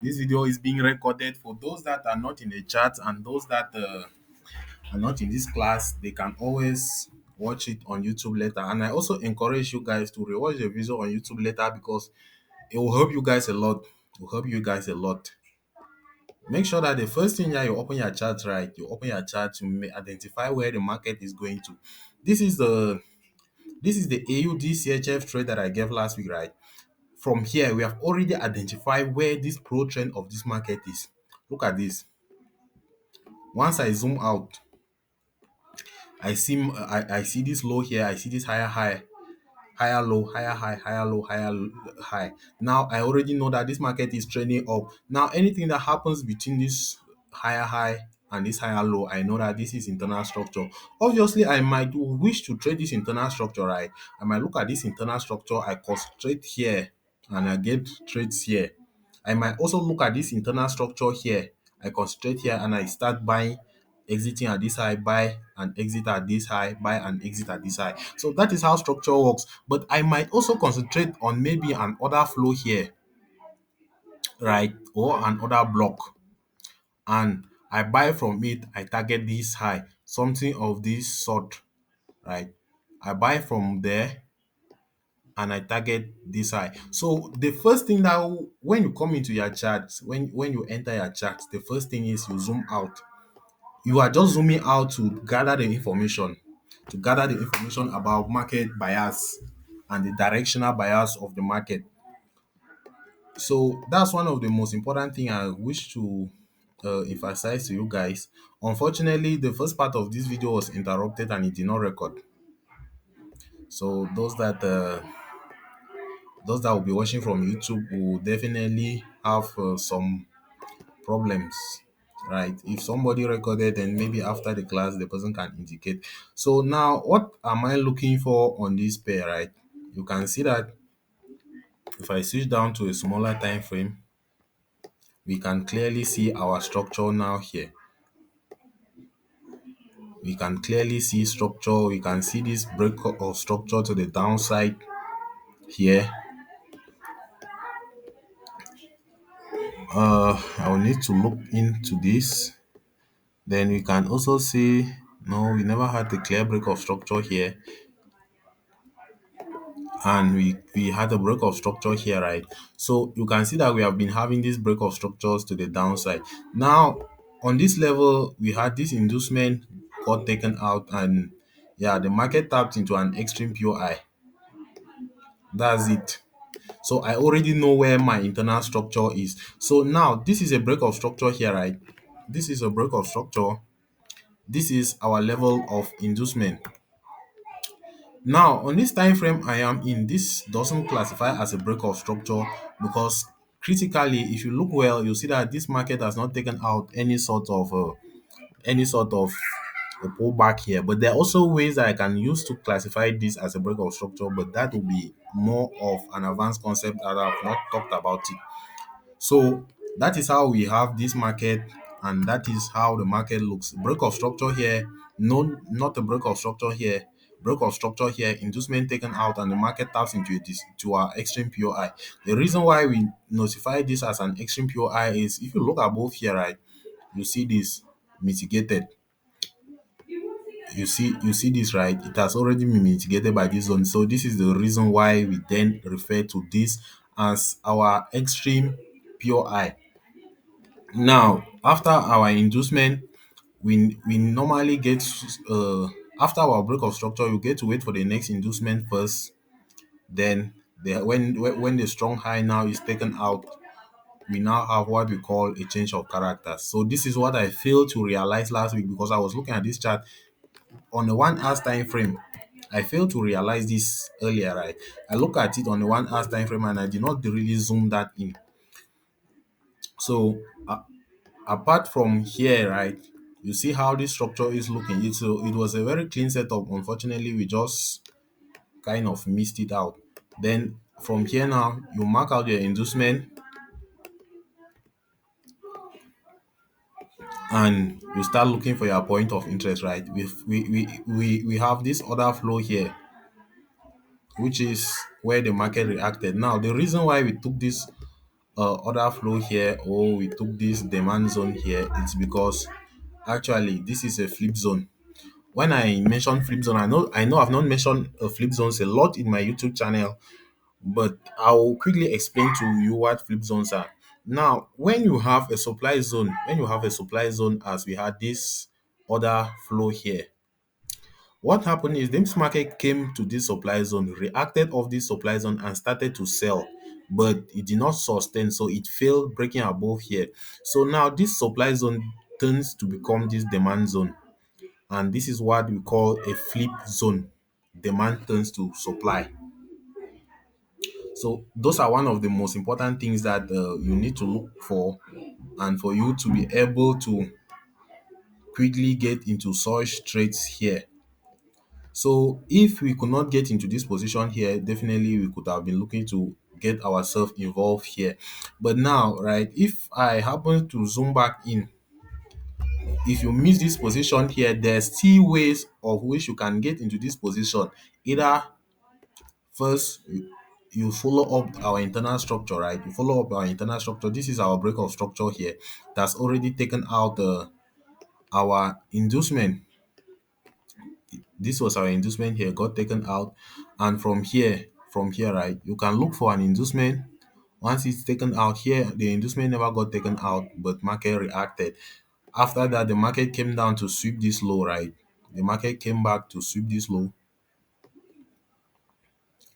This video is being recorded for those that are not in the chat, and those that are not in this class, they can always watch it on YouTube later. And I also encourage you guys to rewatch the video on YouTube later because it will help you guys a lot. It will help you guys a lot. Make sure that the first thing that you open your chart, right? You open your chart to identify where the market is going to. This is the AUD CHF trade that I gave last week, right? From here, we have already identified where this pro trend of this market is. Look at this. Once I zoom out, I see this low here. I see this higher high, higher low, higher high, higher low, high. Now I already know that this market is trending up. Now anything that happens between this higher high and this higher low, I know that this is internal structure. Obviously, I might wish to trade this internal structure, right? I might look at this internal structure. I concentrate here and I get trades here. I might also look at this internal structure here. I concentrate here and I start buying, exiting at this high, buy and exit at this high, buy and exit at this high. So that is how structure works. But I might also concentrate on maybe an order flow here, right? Or an order block. And I buy from it, I target this high, something of this sort, right? I buy from there and I target this high. So the first thing that when you come into your chart, when you enter your chart, the first thing is you zoom out. You are just zooming out to gather the information, about market bias and the directional bias of the market. So that's one of the most important thing I wish to emphasize to you guys. Unfortunately, the first part of this video was interrupted and it did not record. So those that will be watching from YouTube will definitely have some problems, right? If somebody recorded and maybe after the class the person can indicate. So now what am I looking for on this pair, right? You can see that if I switch down to a smaller time frame, we can clearly see our structure now here. We can clearly see structure. We can see this break of structure to the downside here. I'll need to look into this. Then we can also see, no, we never had the clear break of structure here. And we had a break of structure here, right? So you can see that we have been having this break of structures to the downside. Now on this level, we had this inducement got taken out, and yeah, the market tapped into an extreme POI. That's it. So I already know where my internal structure is. So now this is a break of structure here, right? This is a break of structure. This is our level of inducement. Now on this time frame I am in, this doesn't classify as a break of structure because critically, if you look well, you'll see that this market has not taken out any sort of a pullback here. But there are also ways that I can use to classify this as a break of structure, but that will be more of an advanced concept that I've not talked about it. So that is how we have this market, and that is how the market looks. Break of structure here, no, not a break of structure here. Break of structure here, inducement taken out, and the market taps into this to our extreme POI. The reason why we notify this as an extreme POI is if you look above here, right, you see this mitigated. You see this, right? It has already been mitigated by this zone. So this is the reason why we then refer to this as our extreme POI. Now, after our inducement, we normally get after our break of structure, you get to wait for the next inducement first. Then when the strong high now is taken out, we now have what we call a change of character. So this is what I failed to realize last week because I was looking at this chart on the 1 hour time frame. I failed to realize this earlier, right? I look at it on the 1 hour time frame and I did not really zoom that in. So apart from here, right, you see how this structure is looking. It was a very clean setup. Unfortunately, we just kind of missed it out. Then from here now, you mark out your inducement and you start looking for your point of interest, right? We have this order flow here, which is where the market reacted. Now, the reason why we took this order flow here, or we took this demand zone here, it's because actually this is a flip zone. When I mention flip zone, I know I've not mentioned flip zones a lot in my YouTube channel, but I'll quickly explain to you what flip zones are. Now, when you have a supply zone as we had this order flow here, what happened is this market came to this supply zone, reacted off this supply zone and started to sell, but it did not sustain, so it failed breaking above here. So now this supply zone turns to become this demand zone, and this is what we call a flip zone. Demand turns to supply. So those are one of the most important things that you need to look for, and for you to be able to quickly get into such trades here. So if we could not get into this position here, definitely we could have been looking to get ourselves involved here. But now, right, if I happen to zoom back in, if you miss this position here, there's still ways of which you can get into this position. Either first you follow up our internal structure, right? You follow up our internal structure. This is our breakout structure here that's already taken out our inducement. This was our inducement here, got taken out. And from here, right, you can look for an inducement. Once it's taken out here, the inducement never got taken out, but market reacted. After that, the market came down to sweep this low, right? The market came back to sweep this low,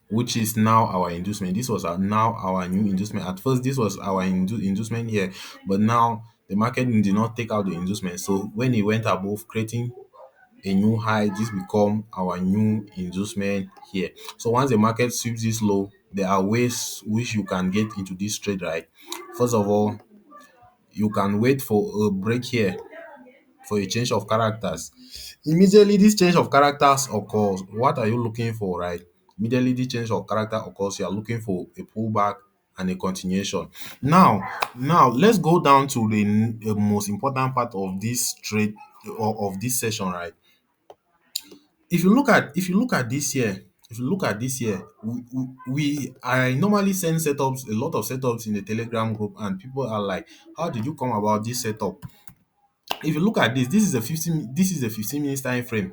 which is now our inducement. This was now our new inducement. At first, this was our inducement here, but now the market did not take out the inducement. So when it went above, creating a new high, this become our new inducement here. So once the market sweeps this low, there are ways which you can get into this trade, right? First of all, you can wait for a break here for a change of characters. Immediately this change of characters occurs, what are you looking for, right? Immediately the change of character occurs, you are looking for a pullback and a continuation. Now let's go down to the most important part of this trade, or of this session, right? If you look at this here, I normally send setups, a lot of setups in the Telegram group, and people are like, how did you come about this setup? If you look at this is a 15 minutes time frame.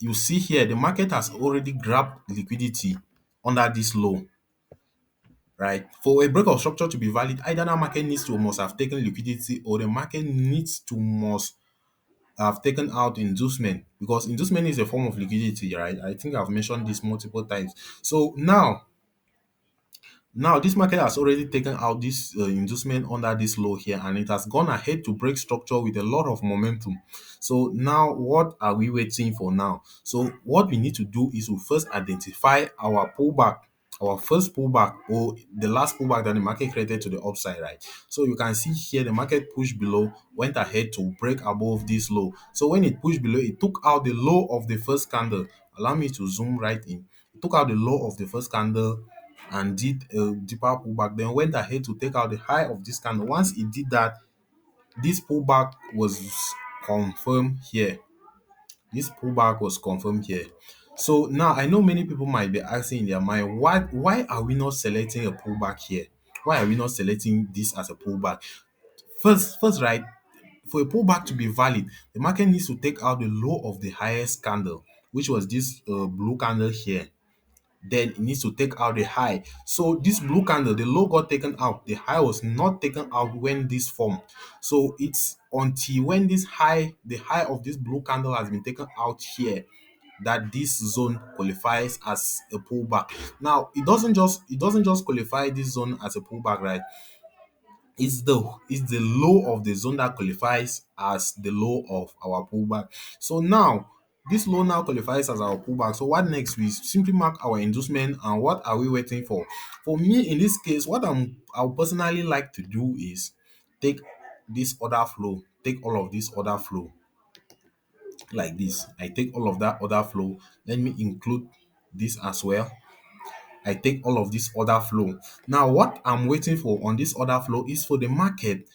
You see here the market has already grabbed liquidity under this low, right? For a break of structure to be valid, either the market needs to must have taken liquidity, or the market needs to must have taken out inducement, because inducement is a form of liquidity, right? I think I've mentioned this multiple times. So now this market has already taken out this inducement under this low here, and it has gone ahead to break structure with a lot of momentum. So now what are we waiting for now? So what we need to do is to first identify our pullback, our first pullback, or the last pullback that the market created to the upside, right? So you can see here the market pushed below, went ahead to break above this low. So when it pushed below, it took out the low of the first candle. Allow me to zoom right in. It took out the low of the first candle and did a deeper pullback, then went ahead to take out the high of this candle. Once it did that, this pullback was confirmed here. This pullback was confirmed here. So now I know many people might be asking in their mind, why are we not selecting a pullback here? Why are we not selecting this as a pullback? First, right, for a pullback to be valid, the market needs to take out the low of the highest candle, which was this blue candle here. Then it needs to take out the high. So this blue candle, the low got taken out, the high was not taken out when this formed. So it's until when the high of this blue candle has been taken out here, that this zone qualifies as a pullback. Now it doesn't just qualify this zone as a pullback, right? It's the low of the zone that qualifies as the low of our pullback. So now this low now qualifies as our pullback. So what next? We simply mark our inducement, and what are we waiting for? For me, in this case, I would personally like to do is take this order flow, take all of this order flow like this. I take all of that order flow. Let me include this as well. I take all of this order flow. Now, what I'm waiting for on this order flow is for the market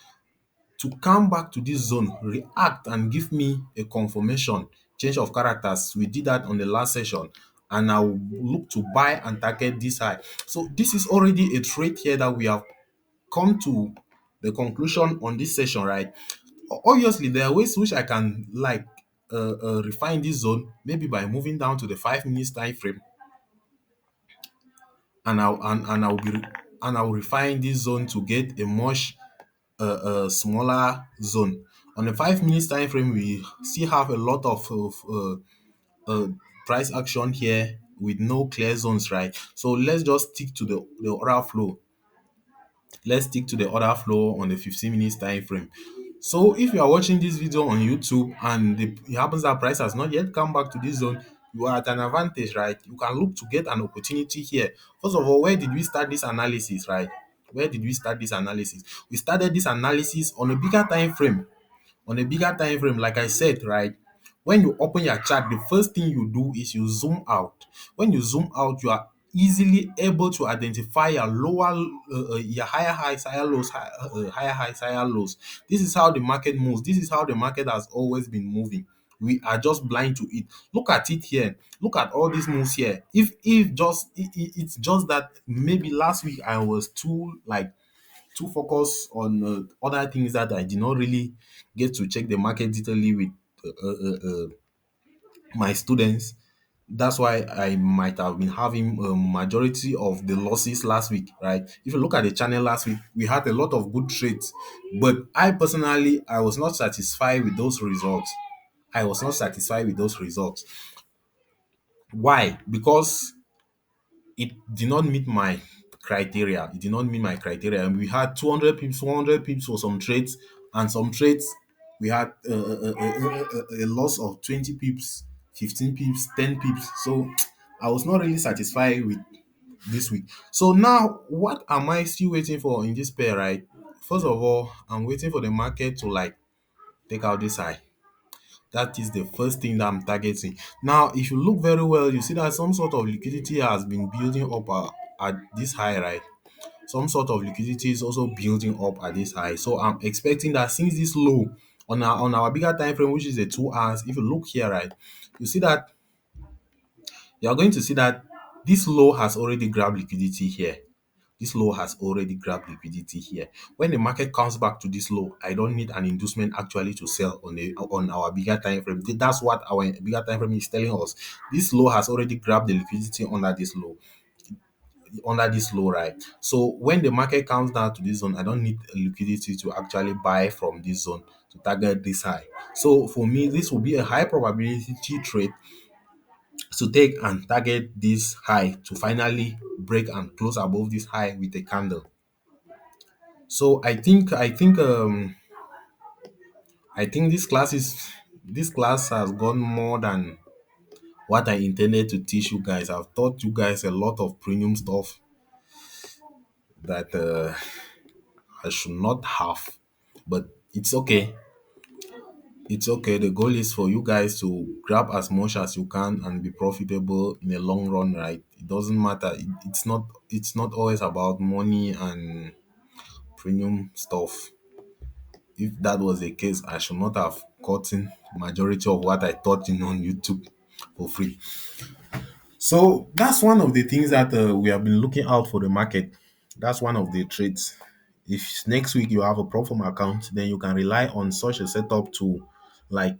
to come back to this zone, react, and give me a confirmation, change of characters. We did that on the last session, and I will look to buy and target this high. So this is already a trade here that we have come to the conclusion on this session, right? Obviously, there are ways which I can like refine this zone, maybe by moving down to the 5 minutes time frame, and I'll be and I'll refine this zone to get a much smaller zone. On the 5 minutes time frame, we still have a lot of uh, price action here with no clear zones, right? So let's just stick to the order flow. Let's stick to the order flow on the 15 minutes time frame. So if you are watching this video on YouTube and it happens that price has not yet come back to this zone, you are at an advantage, right? You can look to get an opportunity here. First of all, where did we start this analysis, right? Where did we start this analysis? We started this analysis on a bigger time frame. On a bigger time frame, like I said, right? When you open your chart, the first thing you do is you zoom out. When you zoom out, you are easily able to identify your your higher highs, higher lows, higher highs, higher lows. This is how the market moves. This is how the market has always been moving. We are just blind to it. Look at it here. Look at all these moves here. If just it's just that maybe last week I was too focused on other things that I did not really get to check the market detailedly with my students. That's why I might have been having a majority of the losses last week, right? If you look at the channel last week, we had a lot of good trades, but I personally I was not satisfied with those results. I was not satisfied with those results. Why? Because it did not meet my criteria. It did not meet my criteria. And we had 200 pips, 100 pips for some trades, and some trades we had a loss of 20 pips, 15 pips, 10 pips. So I was not really satisfied with this week. So now, what am I still waiting for in this pair, right? First of all, I'm waiting for the market to like take out this high. That is the first thing that I'm targeting. Now, if you look very well, you see that some sort of liquidity has been building up at this high, right? Some sort of liquidity is also building up at this high. So I'm expecting that since this low on our bigger time frame, which is the 2 hours, if you look here, right, you see that you are going to see that this low has already grabbed liquidity here. This low has already grabbed liquidity here. When the market comes back to this low, I don't need an inducement actually to sell on our bigger time frame. That's what our bigger time frame is telling us. This low has already grabbed the liquidity under this low, right? So when the market comes down to this zone, I don't need liquidity to actually buy from this zone to target this high. So for me, this will be a high probability trade to take and target this high to finally break and close above this high with a candle. So I think this class has gone more than what I intended to teach you guys. I've taught you guys a lot of premium stuff that I should not have, but it's okay. It's okay. The goal is for you guys to grab as much as you can and be profitable in the long run, right? It doesn't matter. It's not always about money and premium stuff. If that was the case, I should not have gotten majority of what I taught in on YouTube for free. So that's one of the things that we have been looking out for the market. That's one of the trades. If next week you have a Profom account, then you can rely on such a setup to like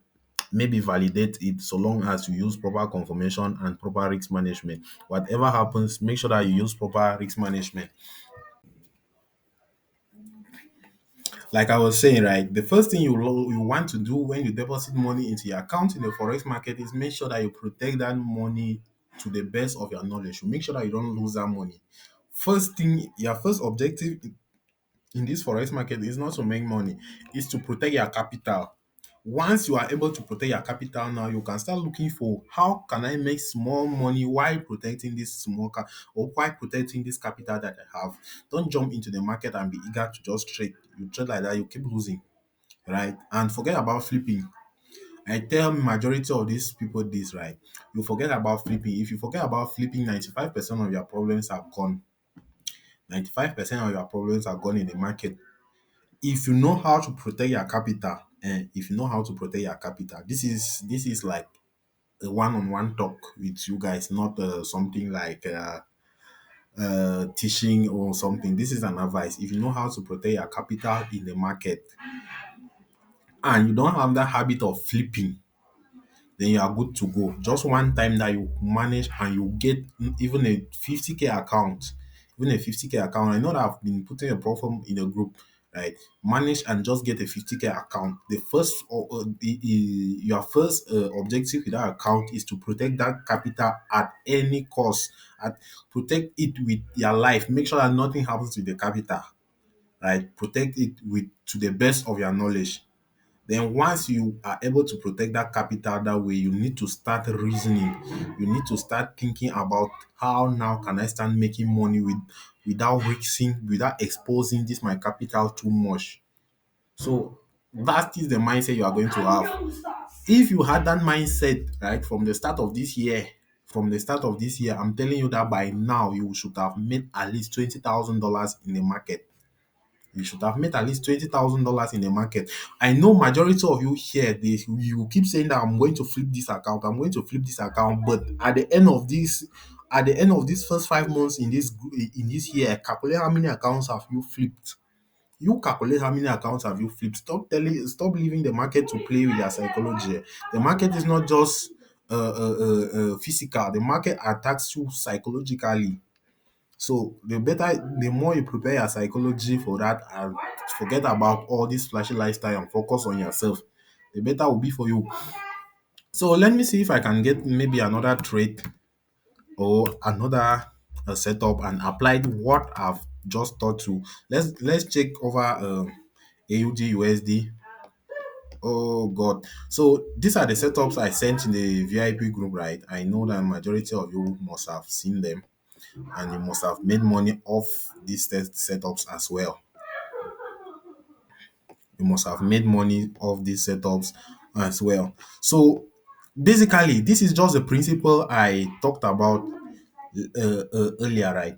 maybe validate it so long as you use proper confirmation and proper risk management. Whatever happens, make sure that you use proper risk management. Like I was saying, right, the first thing you want to do when you deposit money into your account in the forex market is make sure that you protect that money to the best of your knowledge. You make sure that you don't lose that money. First thing, your first objective in this forex market is not to make money, is to protect your capital. Once you are able to protect your capital, now you can start looking for how can I make small money while protecting this or while protecting this capital that I have. Don't jump into the market and be eager to just trade. You trade like that, you keep losing, right? And forget about flipping. I tell majority of these people this, right? You forget about flipping. If you forget about flipping, 95% of your problems are gone. 95% of your problems are gone in the market. If you know how to protect your capital, and if you know how to protect your capital, this is like a one-on-one talk with you guys, not something like teaching or something. This is an advice. If you know how to protect your capital in the market and you don't have that habit of flipping, then you are good to go. Just one time that you manage and you get even a 50k account, even a 50k account. I know that I've been putting a problem in a group, right? Manage and just get a 50k account. The first, your first objective with that account is to protect that capital at any cost. At protect it with your life. Make sure that nothing happens to the capital, right? Protect it with to the best of your knowledge. Then once you are able to protect that capital that way, you need to start reasoning. You need to start thinking about how now can I start making money without risking, without exposing this my capital too much. So that is the mindset you are going to have. If you had that mindset right from the start of this year, I'm telling you that by now you should have made at least $20,000 in the market. You should have made at least $20,000 in the market. I know majority of you here, you keep saying that I'm going to flip this account, I'm going to flip this account, but at the end of these first 5 months in this year, calculate how many accounts have you flipped. You calculate how many accounts have you flipped. Stop leaving the market to play with your psychology. The market is not just physical. The market attacks you psychologically. So the more you prepare your psychology for that and forget about all this flashy lifestyle and focus on yourself, the better will be for you. So let me see if I can get maybe another trade or another setup and apply what I've just taught to. Let's check over AUD USD. Oh God. So these are the setups I sent in the VIP group, right? I know that majority of you must have seen them and you must have made money off these setups as well. You must have made money off these setups as well. So basically, this is just the principle I talked about earlier, right?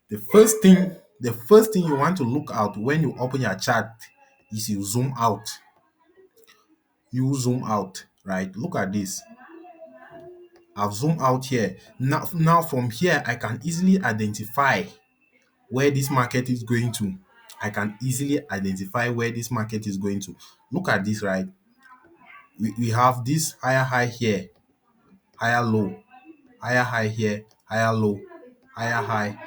The first thing you want to look out when you open your chart is you zoom out. You zoom out, right? Look at this. I've zoomed out here. Now from here, I can easily identify where this market is going to. I can easily identify where this market is going to. Look at this, right? We have this higher high here, higher low, higher high here, higher low, higher high,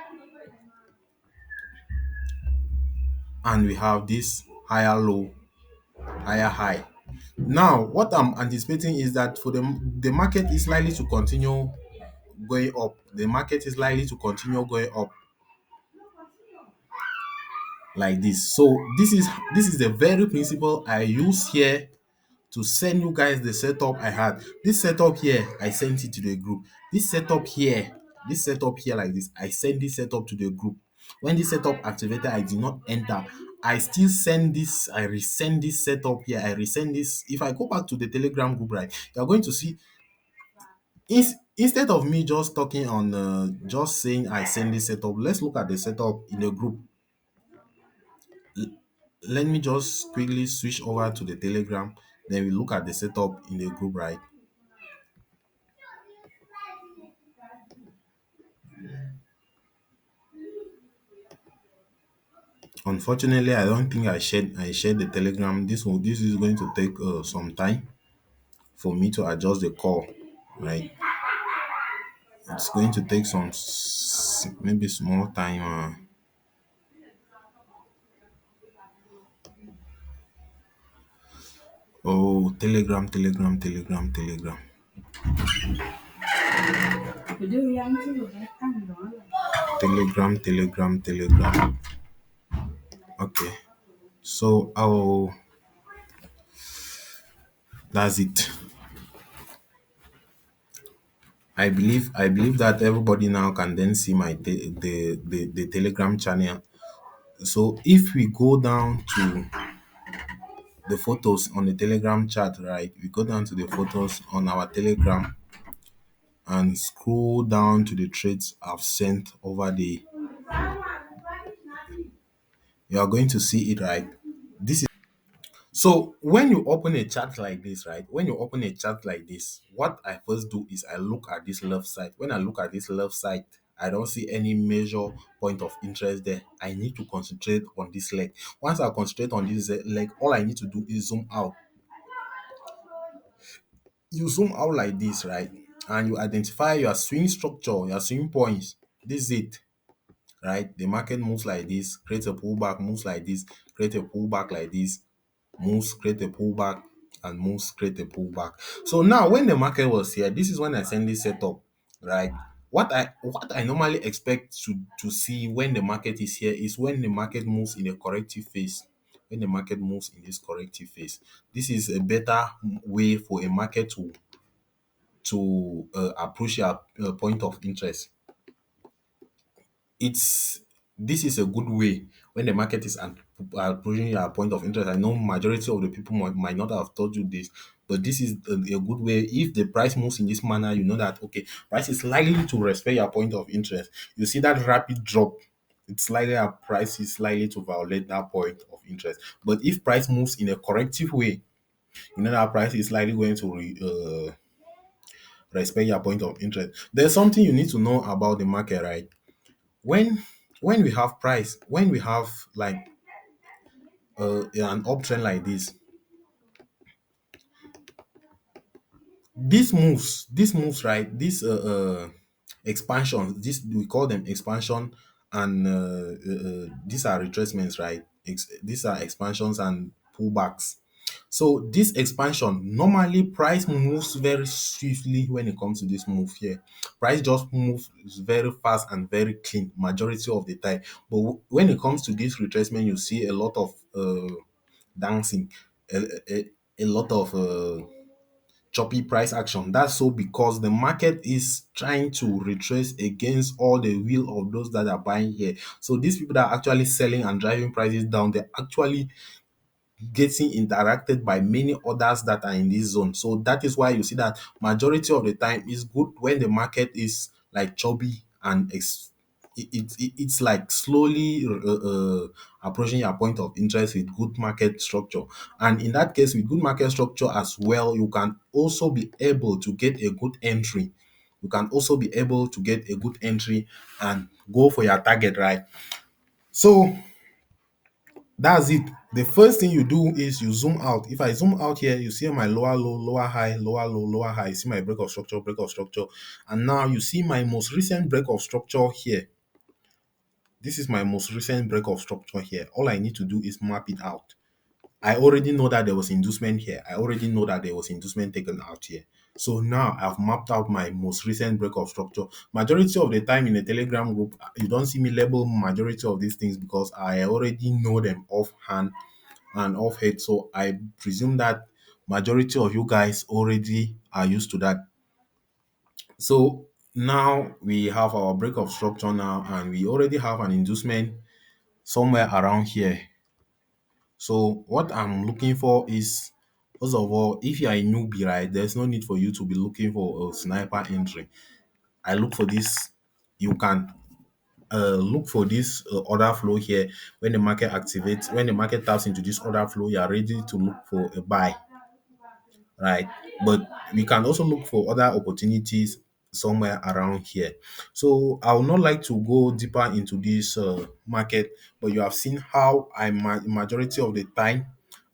and we have this higher low, higher high. Now, what I'm anticipating is that for the market is likely to continue going up. The market is likely to continue going up like this. So this is the very principle I use here to send you guys the setup I had. This setup here, I sent it to the group. This setup here like this, I send this setup to the group. When this setup activated, I did not enter. I still send this, I resend this setup here. I resend this. If I go back to the Telegram group, right, you're going to see instead of me just talking on just saying I send this setup, let's look at the setup in the group. Let me just quickly switch over to the Telegram. Then we look at the setup in the group, right? Unfortunately, I don't think I shared the Telegram. This is going to take some time for me to adjust the call, right? It's going to take some maybe small time. Oh, Telegram. Telegram. Okay, so that's it. I believe that everybody now can then see my the Telegram channel. So if we go down to the photos on the Telegram chat, right? We go down to the photos on our Telegram and scroll down to the trades I've sent over the. You are going to see it, right? This is so when you open a chart like this, right? When you open a chart like this, what I first do is I look at this left side. When I look at this left side, I don't see any major point of interest there. I need to concentrate on this leg. Once I concentrate on this leg, all I need to do is zoom out. You zoom out like this, right? And you identify your swing structure, your swing points. This is it, right? The market moves like this, create a pullback, moves like this, create a pullback like this, moves, create a pullback, and moves, create a pullback. So now when the market was here, this is when I send this setup, right? What I normally expect to see when the market is here is when the market moves in a corrective phase. When the market moves in this corrective phase, this is a better way for a market to approach your point of interest. It's This is a good way when the market is approaching your point of interest. I know majority of the people might not have told you this, but this is a good way. If the price moves in this manner, you know that okay, price is likely to respect your point of interest. You see that rapid drop, it's likely a price is likely to violate that point of interest. But if price moves in a corrective way, you know that price is likely going to respect your point of interest. There's something you need to know about the market, right? when when we have price, when we have like an uptrend like this moves, right? This expansion, this we call them expansion, and these are retracements, right? These are expansions and pullbacks. So this expansion, normally price moves very swiftly. When it comes to this move here, price just moves very fast and very clean majority of the time. But when it comes to this retracement, you see a lot of dancing, a lot of choppy price action. That's so because the market is trying to retrace against all the will of those that are buying here. So these people that are actually selling and driving prices down, they're actually getting interacted by many others that are in this zone. So that is why you see that majority of the time is good when the market is like chubby and it's like slowly approaching your point of interest with good market structure. And in that case, with good market structure as well, you can also be able to get a good entry. You can also be able to get a good entry and go for your target, right? So that's it. The first thing you do is you zoom out. If I zoom out here, you see my lower low, lower high, lower low, lower high. You see my break of structure, break of structure. And now you see my most recent break of structure here. This is my most recent break of structure here. All I need to do is map it out. I already know that there was inducement here. I already know that there was inducement taken out here. So now I've mapped out my most recent break of structure. Majority of the time in a Telegram group, you don't see me label majority of these things because I already know them offhand and off head. So I presume that majority of you guys already are used to that. So now we have our break of structure now, and we already have an inducement somewhere around here. So what I'm looking for is, first of all, if you are a newbie, right, there's no need for you to be looking for a sniper entry. I look for this. You can look for this order flow here. When the market activates, when the market taps into this order flow, you are ready to look for a buy, right? But we can also look for other opportunities somewhere around here. So I would not like to go deeper into this market, but you have seen how majority of the time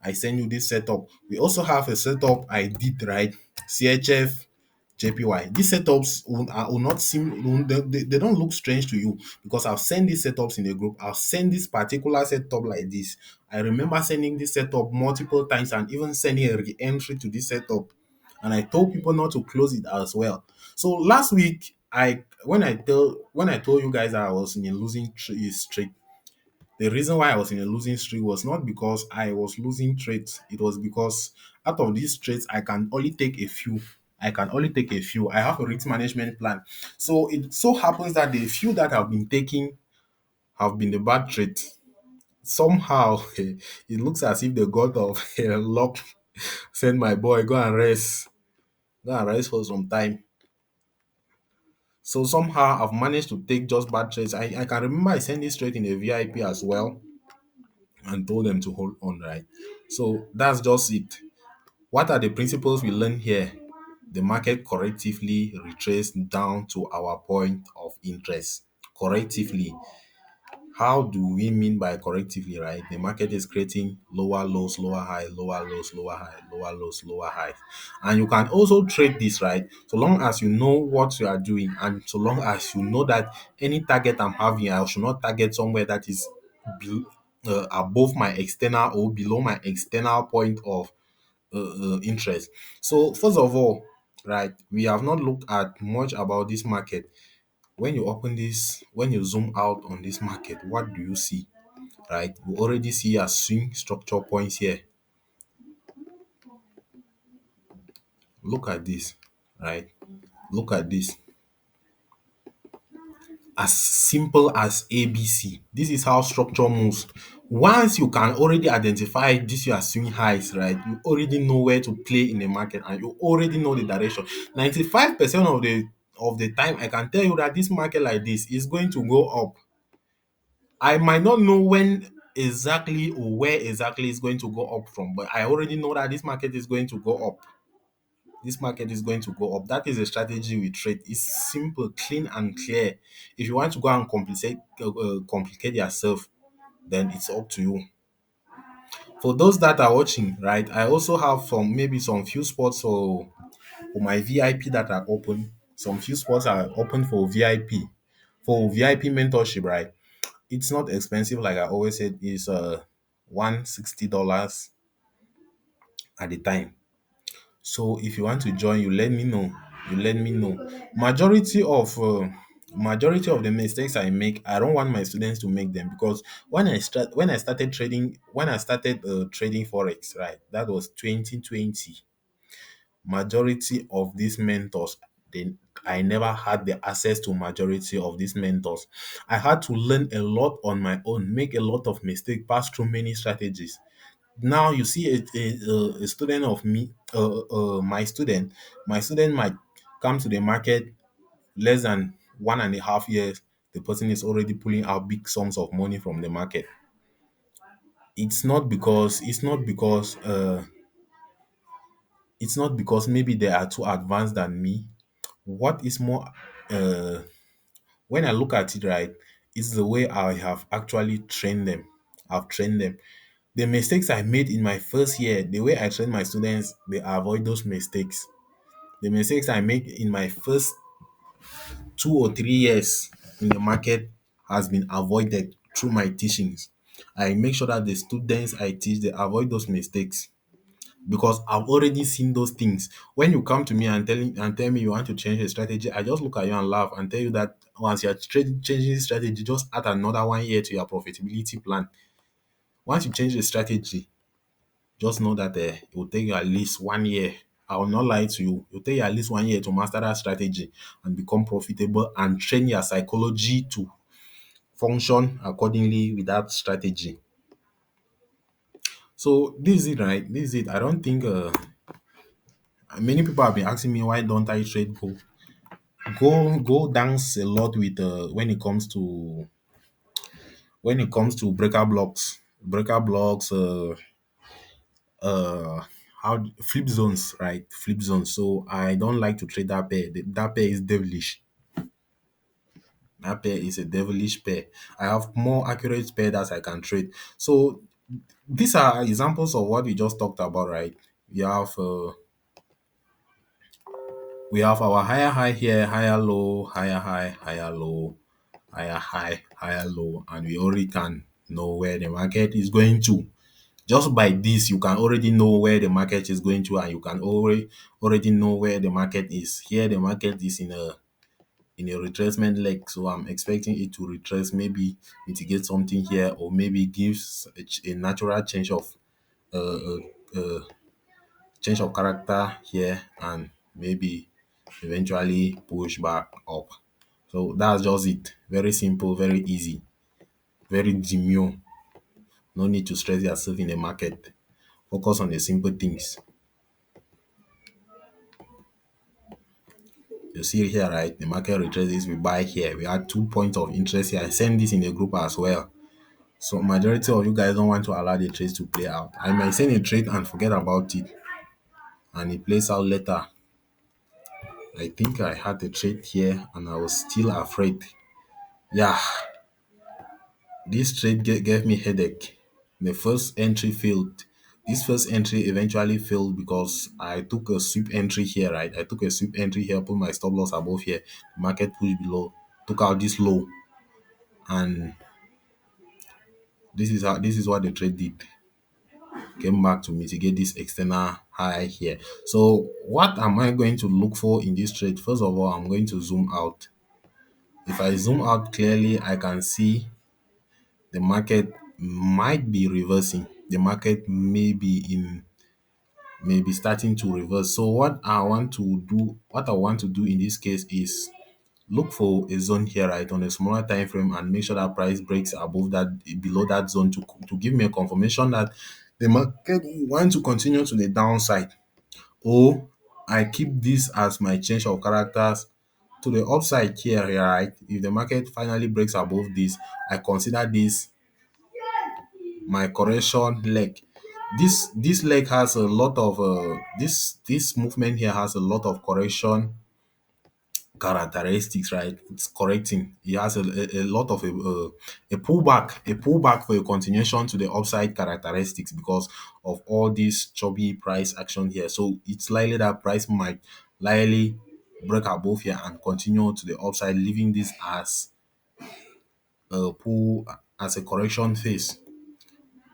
I send you this setup. We also have a setup I did, right? CHF JPY. These setups will not seem, they don't look strange to you because I've sent these setups in the group. I've sent this particular setup like this. I remember sending this setup multiple times and even sending a re-entry to this setup. And I told people not to close it as well. So last week, when I told you guys that I was in a losing streak, the reason why I was in a losing streak was not because I was losing trades. It was because out of these trades, I can only take a few. I can only take a few. I have a risk management plan. So it so happens that the few that I've been taking have been the bad trades. Somehow, it looks as if the god of luck sent my boy, go and rest. Go and rest for some time. So somehow I've managed to take just bad trades. I can remember I sent this trade in a VIP as well and told them to hold on, right? So that's just it. What are the principles we learn here? the market correctively retraced down to our point of interest. Correctively. How do we mean by correctively, right? The market is creating lower lows, lower high, lower lows, lower high, lower lows, lower high. And you can also trade this, right? So long as you know what you are doing, and so long as you know that any target I'm having, I should not target somewhere that is above my external or below my external point of interest. So first of all, right, we have not looked at much about this market. When you open this, when you zoom out on this market, what do you see? Right, we already see a swing structure points here. Look at this, right? Look at this. As simple as ABC. This is how structure moves. Once you can already identify this your swing highs, right? You already know where to play in the market and you already know the direction. 95% of the time, I can tell you that this market like this is going to go up. I might not know when exactly or where exactly it's going to go up from, but I already know that this market is going to go up. This market is going to go up. That is a strategy we trade. It's simple, clean, and clear. If you want to go and complicate yourself, then it's up to you. For those that are watching, right, I also have some few spots for my VIP that are open. Some few spots are open for VIP. For VIP mentorship, right? It's not expensive, like I always said, it's $160 at the time. So if you want to join, you let me know. You let me know. Majority of the mistakes I make, I don't want my students to make them, because when I started trading forex, right, that was 2020. Majority of these mentors, they I never had the access to majority of these mentors. I had to learn a lot on my own, make a lot of mistakes, pass through many strategies. Now you see a student of me, my student might come to the market less than 1.5 years. The person is already pulling out big sums of money from the market. It's not because maybe they are too advanced than me. What is more, uh, when I look at it, right, it's the way I have actually trained them. I've trained them. The mistakes I made in my first year, the way I train my students, they avoid those mistakes. The mistakes I make in my first 2 or 3 years in the market has been avoided through my teachings. I make sure that the students I teach, they avoid those mistakes, because I've already seen those things. When you come to me and tell me you want to change a strategy, I just look at you and laugh and tell you that once you're changing strategy, just add another 1 year to your profitability plan. Once you change the strategy, just know that it will take you at least 1 year. I will not lie to you. It will take you at least 1 year to master that strategy and become profitable and train your psychology to function accordingly with that strategy. So this is it, right? This is it. I don't think many people have been asking me why don't I trade gold. Go dance a lot with when it comes to breaker blocks, uh how flip zones, right? Flip zones. So I don't like to trade that pair. That pair is devilish. That pair is a devilish pair. I have more accurate pair that I can trade. So these are examples of what we just talked about, right? We have our higher high here, higher low, higher high, higher low, higher high, higher low, and we already can know where the market is going to. Just by this, you can already know where the market is going to, and you can already know where the market is. Here, the market is in a retracement leg, so I'm expecting it to retrace, maybe mitigate something here, or maybe gives a natural uh, uh, change of character here, and maybe eventually push back up. So that's just it. Very simple, very easy, very demure. No need to stress yourself in the market. Focus on the simple things. You see here, right? The market retraces, we buy here. We had 2 points of interest here. I send this in the group as well. So majority of you guys don't want to allow the trades to play out. I might send a trade and forget about it, and it plays out later. I think I had a trade here and I was still afraid. Yeah, this trade gave me headache. The first entry failed. This first entry eventually failed because I took a sweep entry here, right? I took a sweep entry here, put my stop loss above here, market push below, took out this low, and this is what the trade did. Came back to mitigate this external high here. So what am I going to look for in this trade? First of all, I'm going to zoom out. If I zoom out clearly, I can see the market might be reversing. The market may be starting to reverse. So what I want to do in this case is look for a zone here, right, on a smaller time frame, and make sure that price breaks above that, below that zone, to give me a confirmation that the market want to continue to the downside. Or I keep this as my change of characters to the upside here, right? If the market finally breaks above this, I consider this my correction leg. This leg has a lot of this movement here has a lot of correction characteristics, right? It's correcting. It has a lot of a pullback for a continuation to the upside characteristics because of all this choppy price action here. So it's likely that price might likely break above here and continue to the upside, leaving this as a pull, as a correction phase.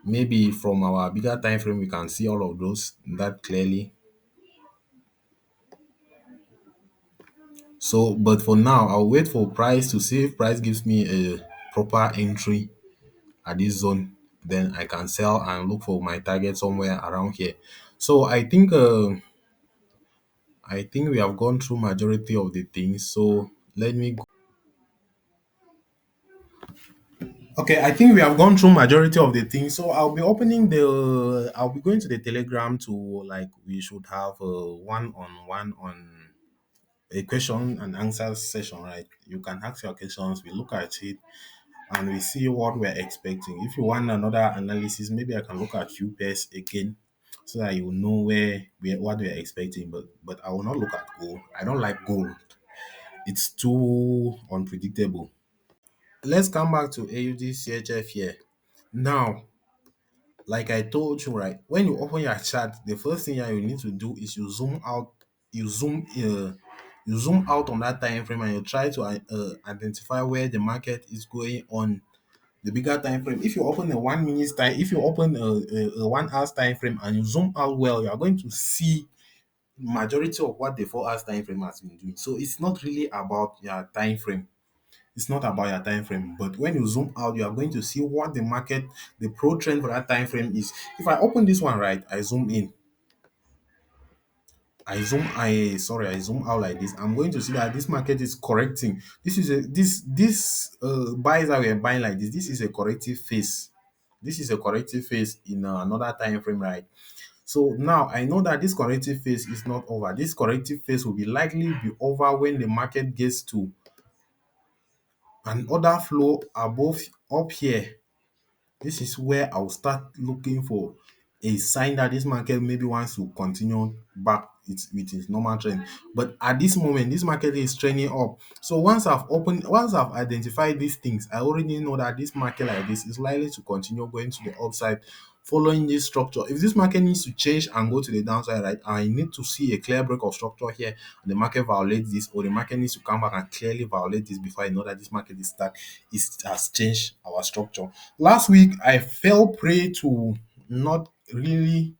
Maybe from our bigger time frame we can see all of those that clearly. So but for now I'll wait for price to see if price gives me a proper entry at this zone, then I can sell and look for my target somewhere around here. So I think we have gone through majority of the things. So let me go. Okay, I think we have gone through majority of the things. So I'll be going to the Telegram to, like, we should have a one on a question and answer session, right? You can ask your questions, we look at it, and we see what we're expecting. If you want another analysis, maybe I can look at few pairs again so that you know what we're expecting. But I will not look at gold. I don't like gold. It's too unpredictable. Let's come back to AUD CHF here. Now, like I told you, right, when you open your chart, the first thing that you need to do is you zoom out, you zoom you zoom out on that time frame, and you try to identify where the market is going on the bigger time frame. If you open a 1 minute time, if you open a 1 hour time frame and you zoom out well, you are going to see majority of what the 4 hours time frame has been doing. So it's not really about your time frame. It's not about your time frame, but when you zoom out, you are going to see what the market, the pro trend for that time frame is. If I open this one, right, I zoom in, I zoom out like this. I'm going to see that this market is correcting. This is a this buys that we are buying like this. This is a corrective phase. This is a corrective phase in another time frame, right? So now I know that this corrective phase is not over. This corrective phase will be likely be over when the market gets to an order flow above up here. This is where I'll start looking for a sign that this market maybe wants to continue back with its normal trend. But at this moment, this market is trending up. So once I've identified these things, I already know that this market like this is likely to continue going to the upside, following this structure. If this market needs to change and go to the downside, right, I need to see a clear break of structure here, and the market violates this, or the market needs to come back and clearly violate this before I know that this market has changed our structure. Last week, I fell prey to not really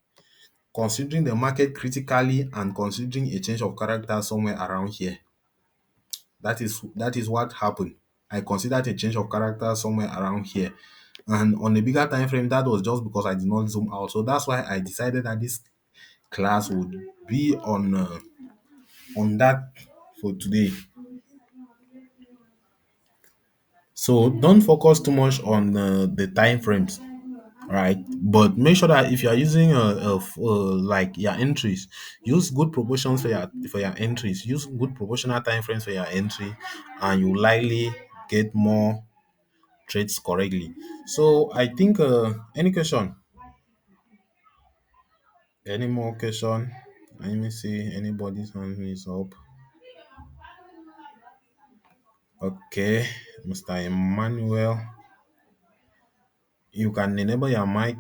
considering the market critically and considering a change of character somewhere around here. That is what happened. I considered a change of character somewhere around here. And on a bigger time frame, that was just because I did not zoom out. So that's why I decided that this class would be on that for today. So don't focus too much on the time frames, right? But make sure that if you are using like your entries, use good proportions for your entries. Use good proportional time frames for your entry, and you likely get more trades correctly. So I think any question, any more question? Let me see anybody's hand is up. Okay, Mr. Emmanuel, you can enable your mic.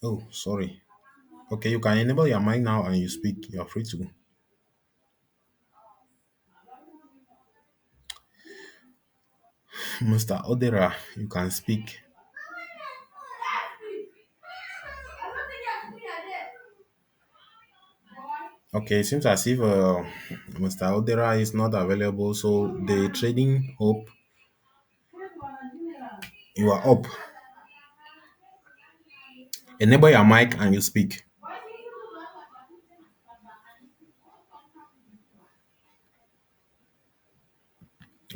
Oh, sorry. Okay, you can enable your mic now and you speak. You're free to. Mr. Odera, you can speak. Okay, it seems as if Mr. Odera is not available, so the trading hope, you are up. Enable your mic and you speak.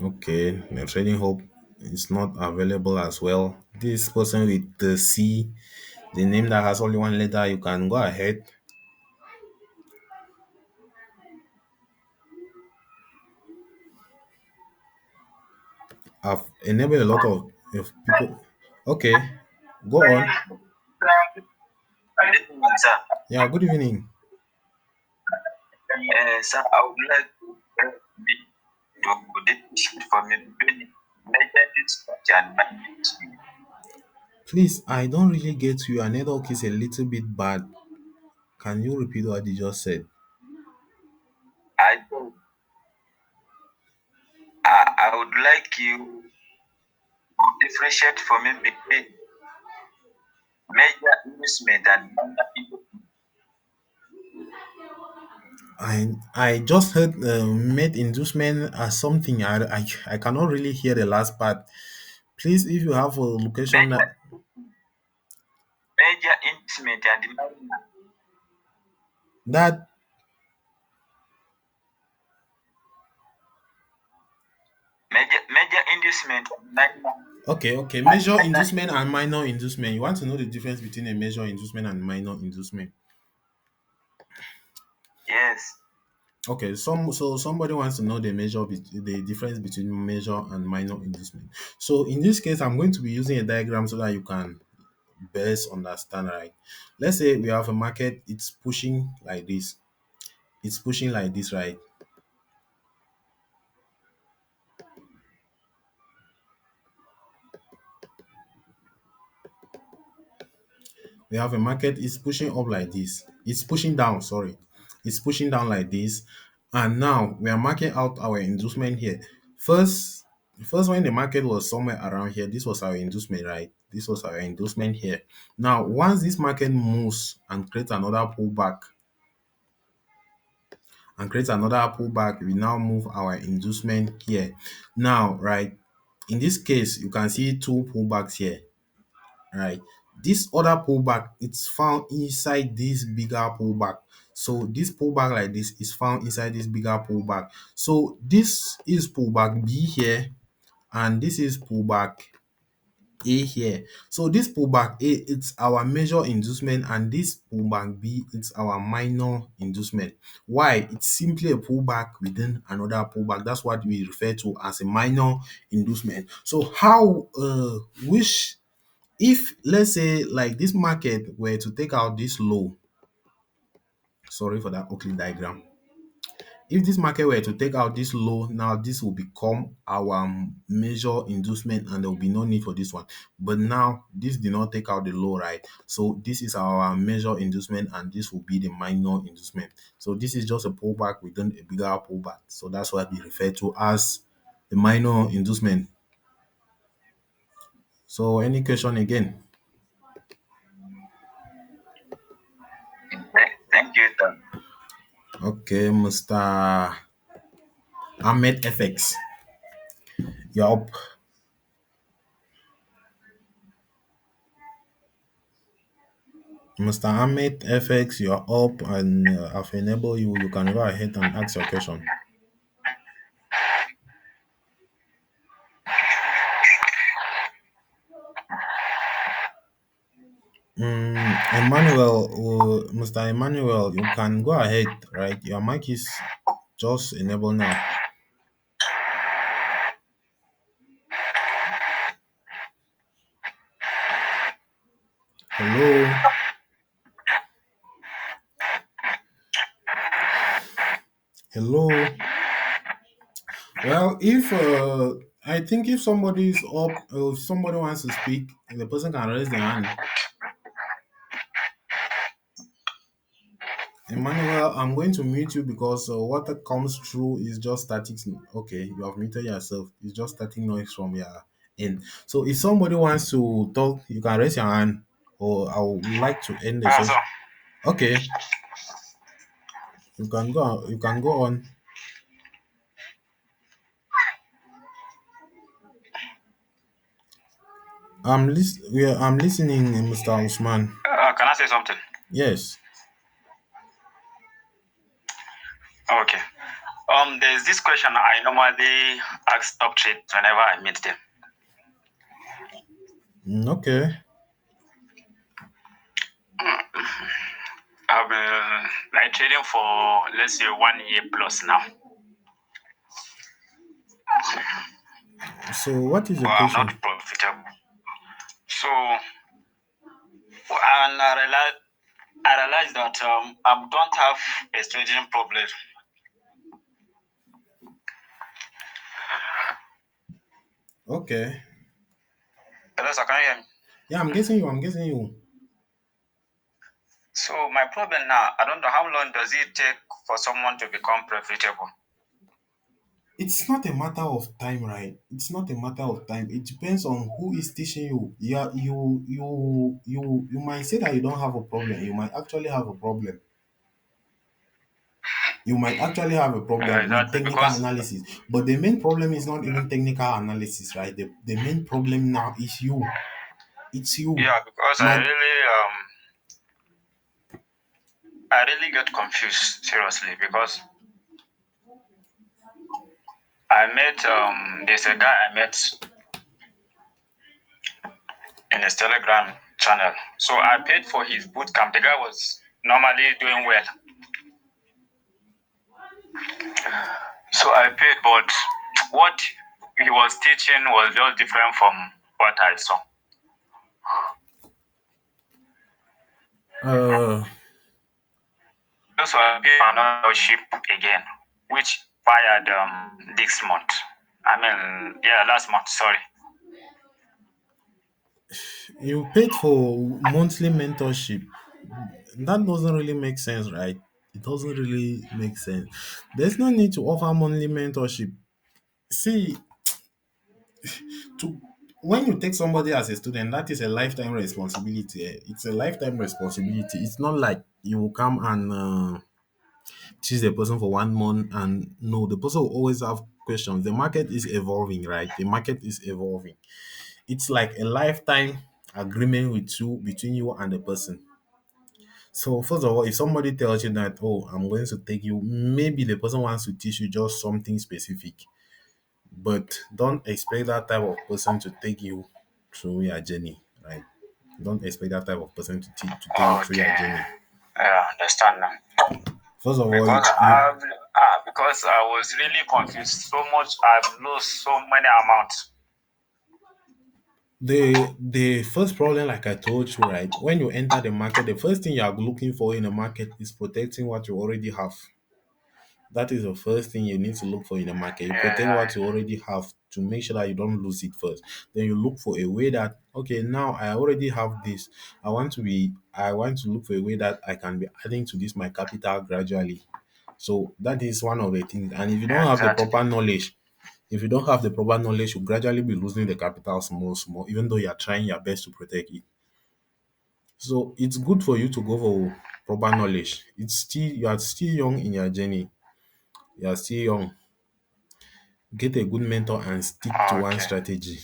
Okay, the trading hope is not available as well. This person with the C, the name that has only one letter, you can go ahead. I've enabled a lot of people. Okay, go on. Good evening, sir. Yeah, good evening. Sir, I would like to me to differentiate for me between major dispatch and management. Please, I don't really get you. Your network is a little bit bad. Can you repeat what you just said? I do. I would like you to differentiate for me between major investment and minor investment. I just heard made inducement as something. I cannot really hear the last part. Please, if you have a location Major, that major investment and minor. that Major investment and minor. okay, And major minor. inducement and minor inducement. You want to know the difference between a major inducement and minor inducement. Yes. Okay, somebody wants to know the difference between major and minor inducement. So in this case, I'm going to be using a diagram so that you can best understand, right? Let's say we have a market, it's pushing like this. It's pushing like this, right? We have a market, it's pushing up like this. It's pushing down, sorry. It's pushing down like this. And now we are marking out our inducement here. First, first when the market was somewhere around here, this was our inducement, right? This was our inducement here. Now, once this market moves and creates another pullback, we now move our inducement here. Now, right, in this case, you can see two pullbacks here, right? This other pullback, it's found inside this bigger pullback. So this pullback like this is found inside this bigger pullback. So this is pullback B here, and this is pullback A here. So this pullback A, it's our major inducement, and this pullback B, it's our minor inducement. Why? It's simply a pullback within another pullback. That's what we refer to as a minor inducement. So how which if let's say like this market were to take out this low, sorry for that ugly diagram. If this market were to take out this low, now this will become our major inducement and there will be no need for this one. But now this did not take out the low, right? So this is our major inducement and this will be the minor inducement. So this is just a pullback within a bigger pullback. So that's what we refer to as the minor inducement. So any question again? Thank you, sir. Okay, Mr. Ahmed FX. You're up. Mr. Ahmed FX, you're up and I've enabled you. You can go ahead and ask your question. Emmanuel, Mr. Emmanuel, you can go ahead, right? Your mic is just enabled now. Hello, hello. Well, if I think if somebody is up, or if somebody wants to speak, the person can raise their hand. Emmanuel, I'm going to mute you because what that comes through is just static. Okay, you have muted yourself. It's just static noise from your end. So if somebody wants to talk, you can raise your hand, or I would like to end the So session. Okay, you can go. You can go on. I'm listening, Mr. Usman. can I say something? Yes. Okay. There's this question I normally ask top trade whenever I meet them. Okay. I've been like trading for let's say 1 year plus now, So what is but the I'm not question? profitable. So and I realized that I don't have a trading problem. Okay. Hello, sir, can you hear me? Yeah, I'm guessing you. I'm guessing you. So my problem now, I don't know how long does it take for someone to become profitable. It's not a matter of time, right? It's not a matter of time. It depends on who is teaching you. Yeah, you might say that you don't have a problem. You might actually have a problem. You might actually have a problem with Exactly, technical because analysis. But the main problem is not even technical analysis, right? The main problem now is you. It's you. yeah, because Not I really get confused seriously because I met there's a guy I met in his Telegram channel. So I paid for his boot camp. The guy was normally doing well. So I paid, but what he was teaching was just different from what I saw. uh So I paid another ship again, which fired this month. I mean, yeah, last month, sorry. you paid for monthly mentorship. That doesn't really make sense, right? It doesn't really make sense. There's no need to offer monthly mentorship. See, to when you take somebody as a student, that is a lifetime responsibility. It's a lifetime responsibility. It's not like you will come and teach the person for 1 month and no, the person will always have questions. The market is evolving, right? The market is evolving. It's like a lifetime agreement with you between you and the person. So first of all, if somebody tells you that, oh, I'm going to take you, maybe the person wants to teach you just something specific, but don't expect that type of person to take you through your journey, right? Don't expect that type of person to take you through your Okay, journey. I understand now. First of all, Because I was really confused so much. I've lost so many amounts. the first problem, like I told you, right? When you enter the market, the first thing you are looking for in the market is protecting what you already have. That is the first thing you need to look for in the market. You protect Yeah, what you already have to make sure that you don't lose it first. Then you look for a way that, okay, now I already have this. I want to look for a way that I can be adding to this my capital gradually. So that is one of the things. And if you don't yeah, have the exactly. proper knowledge, if you don't have the proper knowledge, you gradually be losing the capital small, small, even though you are trying your best to protect it. So it's good for you to go for proper knowledge. You are still young in your journey. You are still young. Get a good mentor and stick to one Okay, strategy.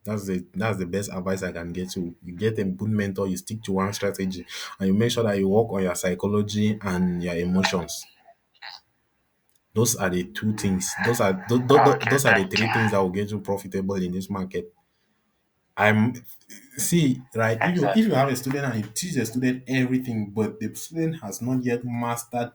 That's the best advice I can get you. You get a good mentor, you stick to one strategy, and you make sure that you work on your psychology and your emotions. Those are the two things. okay, Those are the thank three you. things that will get you profitable in this market. I'm See, right, if you Exactly. have a student and you teach the student everything, but the student has not yet mastered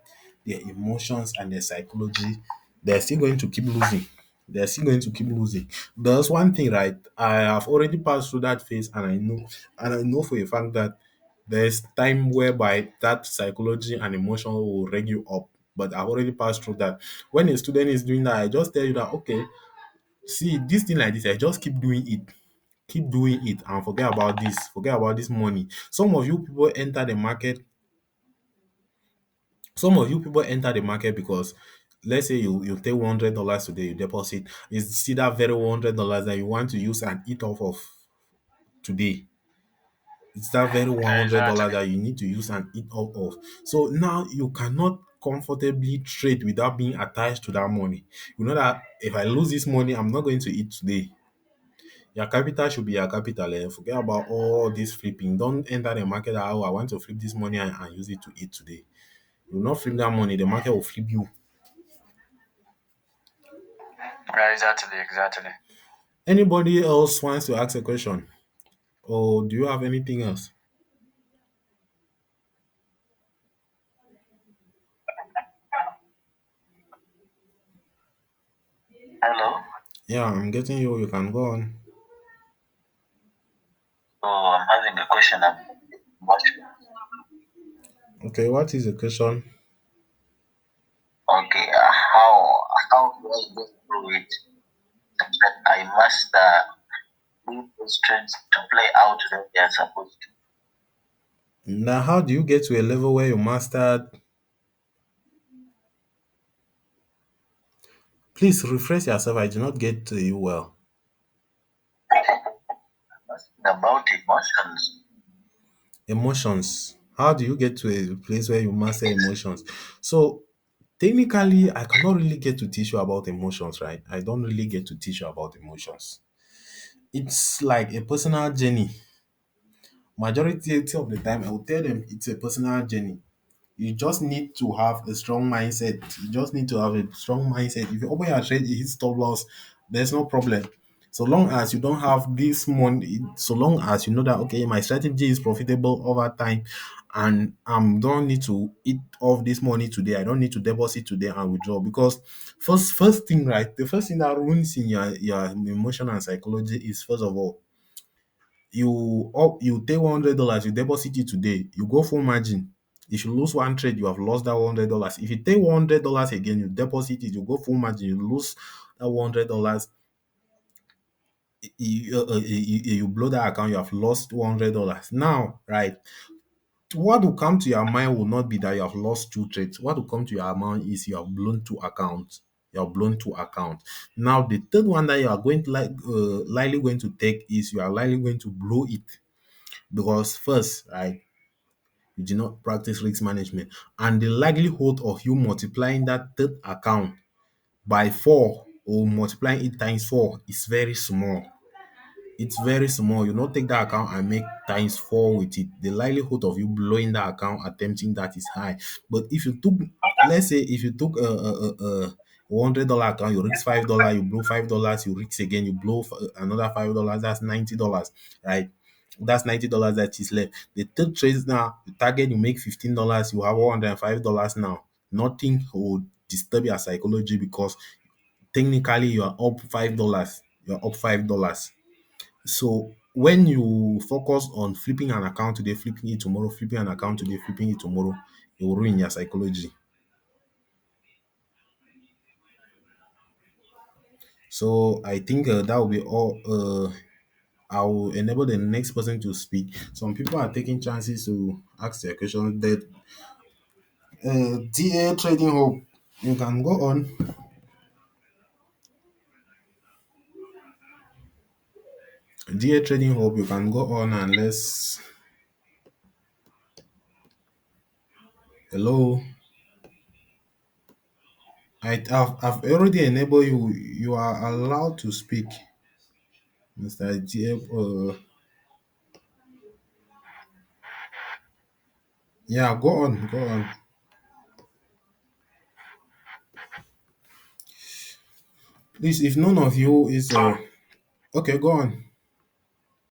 their emotions and their psychology, they're still going to keep losing. They're still going to keep losing. There's one thing, right? I have already passed through that phase, and I know for a fact that there's time whereby that psychology and emotion will reg you up. But I've already passed through that. When a student is doing that, I just tell you that, okay, See, this thing like this, I just keep doing it, and forget about this money. Some of you people enter the market because, let's say you take $100 today, you deposit. It's still that very $100 that you want to use and eat off of today. It's that very $100 Exactly. that you need to use and eat off of. So now you cannot comfortably trade without being attached to that money. You know that if I lose this money, I'm not going to eat today. Your capital should be your capital. Eh? Forget about all this flipping. Don't enter the market that, oh, I want to flip this money and use it to eat today. You will not flip that money, the market will flip you. Yeah, exactly. Anybody else wants to ask a question? Or do you have anything else? Hello. Yeah, I'm getting you. You can go on. So I'm having a question about emotion. Okay, what is the question? Okay, how do I get through it? That I must leave those trends to play out when they are supposed to. Now, how do you get to a level where you mastered? Please refresh yourself. I do not get to you well. Asking about emotions. Emotions. How do you get to a place where you master emotions? So, technically, I cannot really get to teach you about emotions, right? I don't really get to teach you about emotions. It's like a personal journey. Majority of the time, I will tell them it's a personal journey. You just need to have a strong mindset. You just need to have a strong mindset. If you open your trade, you hit stop loss, there's no problem. So long as you don't have this money, so long as you know that okay, my strategy is profitable over time, and don't need to eat off this money today. I don't need to deposit today and withdraw because first thing, right? The first thing that ruins in your emotion and psychology is first of all you take $100, you deposit it today, you go full margin. If you lose one trade, you have lost that $100. If you take $100 again, you deposit it, you go full margin, you lose that $100. You blow that account, you have lost $100. Now, right? What will come to your mind will not be that you have lost two trades. What will come to your mind is you have blown two accounts. You have blown two accounts. Now, the third one that you are going to likely going to take is you are likely going to blow it because first, right, you did not practice risk management, and the likelihood of you multiplying that third account by four or multiplying it times four is very small. It's very small. You not take that account and make times four with it. The likelihood of you blowing that account attempting that is high. But if you took, let's say, if you took a $100 account, you risk $5, you blow $5, you risk again, you blow another $5. That's $90, right? That's $90 that is left. The third trades now, the target you make $15, you have $105 now. Nothing will disturb your psychology because technically you are up $5. You're up $5. So when you focus on flipping an account today, flipping it tomorrow, flipping an account today, flipping it tomorrow, it will ruin your psychology. So I think that will be all. I will enable the next person to speak. Some people are taking chances to ask their questions. That DA Trading Hope, you can go on. DA Trading Hope, you can go on and let's. Hello. I've already enabled you. You are allowed to speak, Mr. DA. Yeah, go on, go on. Please, if none of you is So okay, go on.